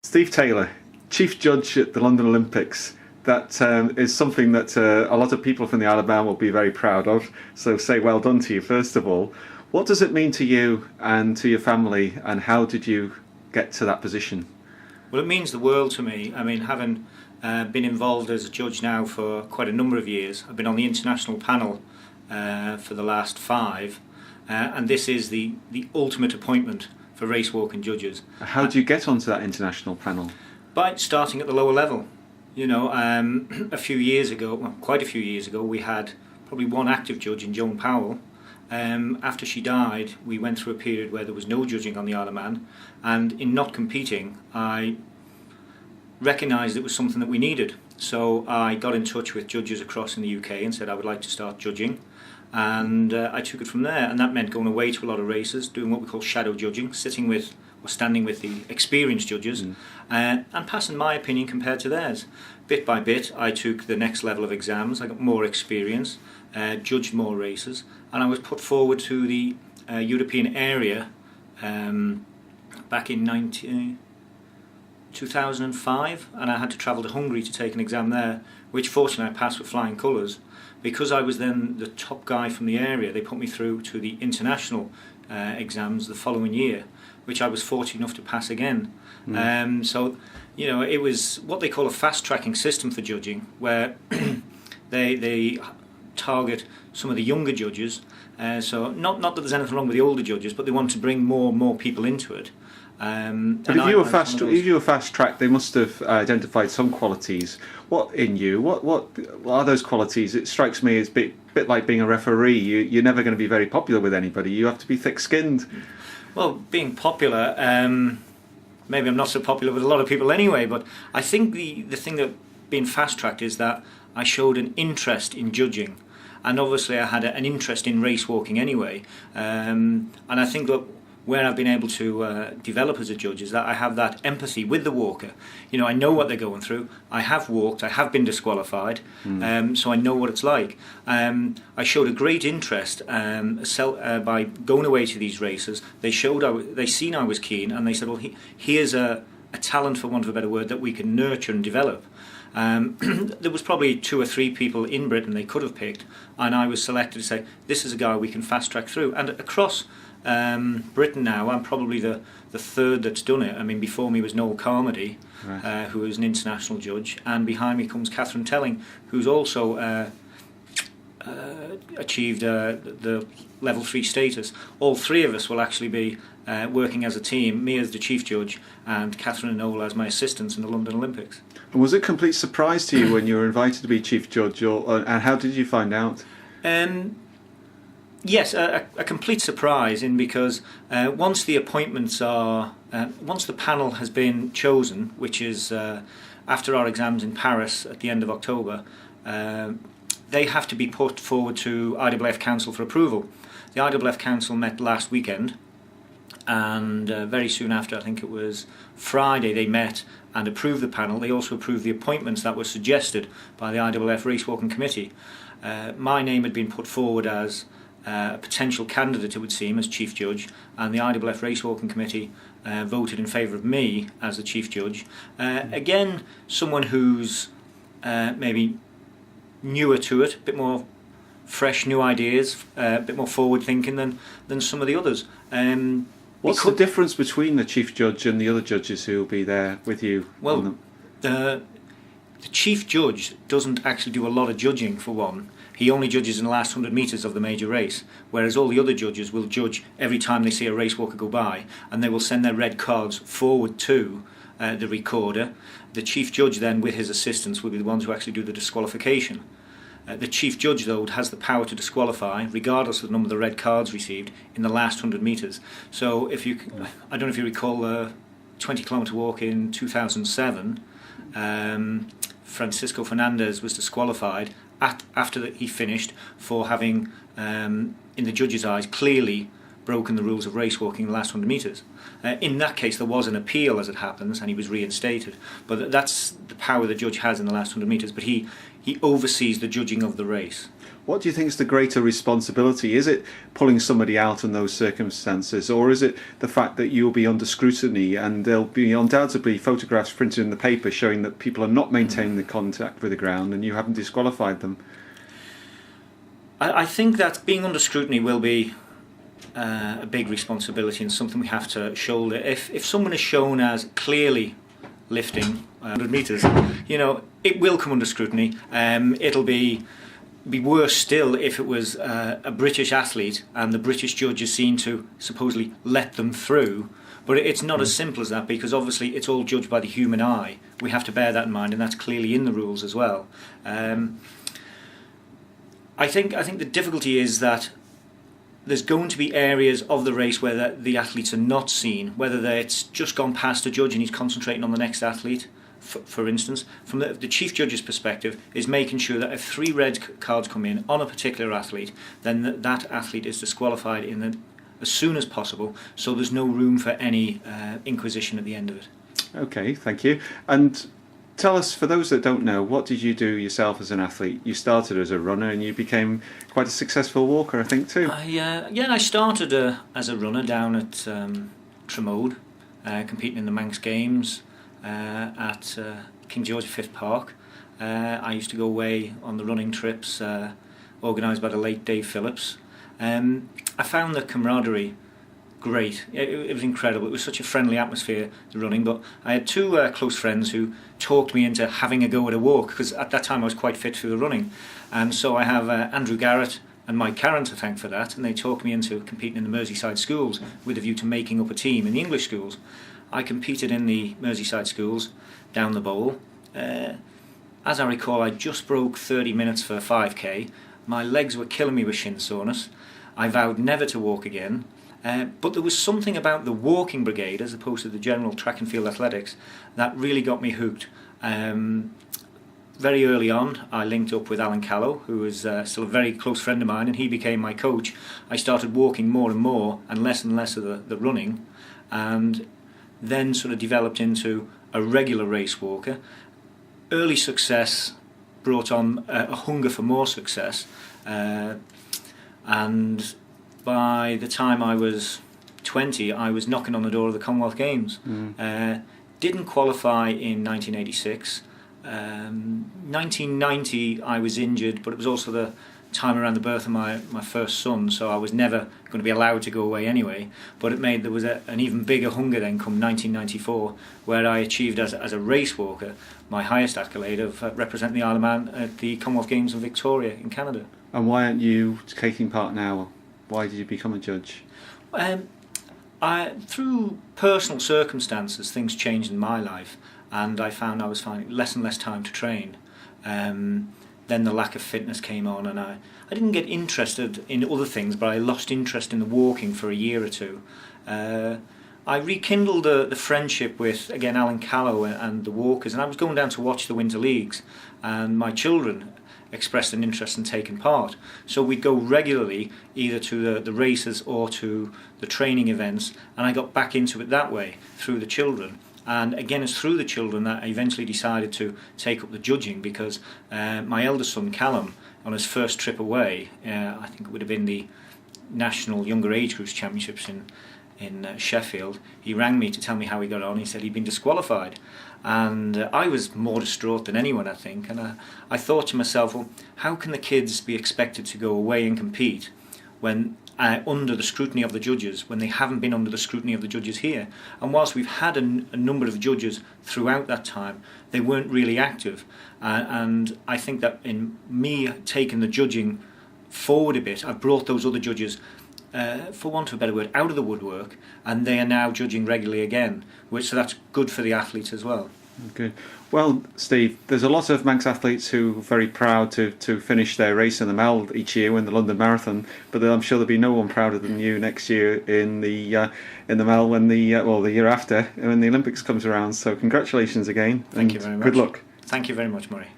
Steve Taylor, Chief Judge at the London Olympics. That is something that a lot of people from the Isle of Man will be very proud of. So say well done to you, first of all. What does it mean to you and to your family, and how did you get to that position? Well, it means the world to me. I mean, having been involved as a judge now for quite a number of years, I've been on the international panel for the last 5, and this is the ultimate appointment for race walking judges. How did you get onto that international panel? By starting at the lower level. You know, a few years ago, well, quite a few years ago, we had probably one active judge in Joan Powell. After she died, we went through a period where there was no judging on the Isle of Man, and in not competing, I recognised it was something that we needed. So I got in touch with judges across in the UK and said I would like to start judging, and I took it from there. And that meant going away to a lot of races, doing what we call shadow judging, sitting with or standing with the experienced judges, and passing my opinion compared to theirs. Bit by bit, I took the next level of exams. I got more experience, judged more races, and I was put forward to the European area back in 2005, and I had to travel to Hungary to take an exam there, which fortunately I passed with flying colours. Because I was then the top guy from the area, they put me through to the international exams the following year, which I was fortunate enough to pass again. So, you know, it was what they call a fast-tracking system for judging, where they target some of the younger judges. So not that there's anything wrong with the older judges, but they want to bring more people into it. But if you were fast tracked, they must have identified some qualities. What in you? What are those qualities? It strikes me as a bit like being a referee. You're never going to be very popular with anybody. You have to be thick-skinned. Well, being popular, maybe I'm not so popular with a lot of people anyway. But I think the thing that being fast tracked is that I showed an interest in judging, and obviously I had an interest in race walking anyway. And I think that where I've been able to develop as a judge is that I have that empathy with the walker. You know, I know what they're going through. I have walked. I have been disqualified, so I know what it's like. I showed a great interest by going away to these races. They seen I was keen, and they said, "Well, here's a talent, for want of a better word, that we can nurture and develop." There was probably 2 or 3 people in Britain they could have picked, and I was selected to say, "This is a guy we can fast track through." And across Britain now, I'm probably the 3rd that's done it. I mean, before me was Noel Carmody, right, who is an international judge, and behind me comes Catherine Telling, who's also achieved the level 3 status. All 3 of us will actually be working as a team, me as the chief judge and Catherine and Noel as my assistants in the London Olympics. And was it a complete surprise to you when you were invited to be chief judge, and how did you find out? Yes, a complete surprise, because once the appointments are, once the panel has been chosen, which is after our exams in Paris at the end of October, they have to be put forward to IAAF Council for approval. The IAAF Council met last weekend, and very soon after, I think it was Friday, they met and approved the panel. They also approved the appointments that were suggested by the IAAF Racewalking Committee. My name had been put forward as a potential candidate, it would seem, as Chief Judge, and the IAAF Racewalking Committee voted in favour of me as the Chief Judge. Again, someone who's maybe newer to it, a bit more fresh, new ideas, a bit more forward thinking than some of the others. What's the difference between the Chief Judge and the other judges who will be there with you? Well, the Chief Judge doesn't actually do a lot of judging, for one. He only judges in the last 100 metres of the major race, whereas all the other judges will judge every time they see a race walker go by, and they will send their red cards forward to the recorder. The Chief Judge then, with his assistants, will be the ones who actually do the disqualification. The Chief Judge, though, has the power to disqualify, regardless of the number of the red cards received, in the last 100 metres. So I don't know if you recall the 20-kilometre walk in 2007, Francisco Fernandez was disqualified after he finished for having, in the judge's eyes, clearly broken the rules of race walking in the last 100 metres. In that case, there was an appeal, as it happens, and he was reinstated. But that's the power the judge has in the last 100 metres. But he oversees the judging of the race. What do you think is the greater responsibility? Is it pulling somebody out in those circumstances, or is it the fact that you'll be under scrutiny and there'll be undoubtedly photographs printed in the paper showing that people are not maintaining the contact with the ground and you haven't disqualified them? I think that being under scrutiny will be a big responsibility and something we have to shoulder. If someone is shown as clearly lifting 100 metres, it will come under scrutiny. It'll be worse still if it was a British athlete and the British judge is seen to supposedly let them through. But it's not as simple as that, because obviously it's all judged by the human eye. We have to bear that in mind, and that's clearly in the rules as well. I think the difficulty is that there's going to be areas of the race where the athletes are not seen, whether it's just gone past a judge and he's concentrating on the next athlete. For instance, from the chief judge's perspective, is making sure that if 3 red cards come in on a particular athlete, then that athlete is disqualified as soon as possible, so there's no room for any inquisition at the end of it. Okay, thank you. And tell us, for those that don't know, what did you do yourself as an athlete? You started as a runner and you became quite a successful walker, I think, too. I started as a runner down at Tremode, competing in the Manx Games at King George V Park. I used to go away on the running trips organised by the late Dave Phillips. I found the camaraderie great. It was incredible. It was such a friendly atmosphere, the running. But I had 2 close friends who talked me into having a go at a walk, because at that time I was quite fit for the running. And so I have Andrew Garrett and Mike Carron to thank for that, and they talked me into competing in the Merseyside schools with a view to making up a team in the English schools. I competed in the Merseyside schools down the bowl. As I recall, I just broke 30 minutes for a 5k. My legs were killing me with shin soreness. I vowed never to walk again. But there was something about the walking brigade, as opposed to the general track and field athletics, that really got me hooked. Very early on, I linked up with Alan Callow, who was still a very close friend of mine, and he became my coach. I started walking more and more, and less of the running, and then sort of developed into a regular race walker. Early success brought on a hunger for more success, and by the time I was 20, I was knocking on the door of the Commonwealth Games. Didn't qualify in 1986. 1990 I was injured, but it was also the time around the birth of my first son, so I was never going to be allowed to go away anyway. But it made there was an even bigger hunger then come 1994, where I achieved as a race walker my highest accolade of representing the Isle of Man at the Commonwealth Games in Victoria in Canada. And why aren't you taking part now? Why did you become a judge? Through personal circumstances, things changed in my life, and I found I was finding less and less time to train. Then the lack of fitness came on, and I didn't get interested in other things, but I lost interest in the walking for a year or two. I rekindled the friendship with, again, Alan Callow and the walkers, and I was going down to watch the Winter Leagues, and my children expressed an interest in taking part. So we'd go regularly either to the races or to the training events, and I got back into it that way through the children. And again, it's through the children that I eventually decided to take up the judging, because my eldest son Callum, on his first trip away, I think it would have been the National Younger Age Groups Championships in Sheffield, he rang me to tell me how he got on. He said he'd been disqualified, and I was more distraught than anyone, I think. And I thought to myself, well, how can the kids be expected to go away and compete when under the scrutiny of the judges, when they haven't been under the scrutiny of the judges here? And whilst we've had a number of judges throughout that time, they weren't really active. And I think that in me taking the judging forward a bit, I brought those other judges, for want of a better word, out of the woodwork, and they are now judging regularly again, so that's good for the athletes as well. Good. Well, Steve, there's a lot of Manx athletes who are very proud to finish their race in the Mall each year in the London Marathon, but I'm sure there'll be no one prouder than you next year in the Mall when the year after when the Olympics comes around. So congratulations again. Thank you very much. Good luck. Thank you very much, Murray.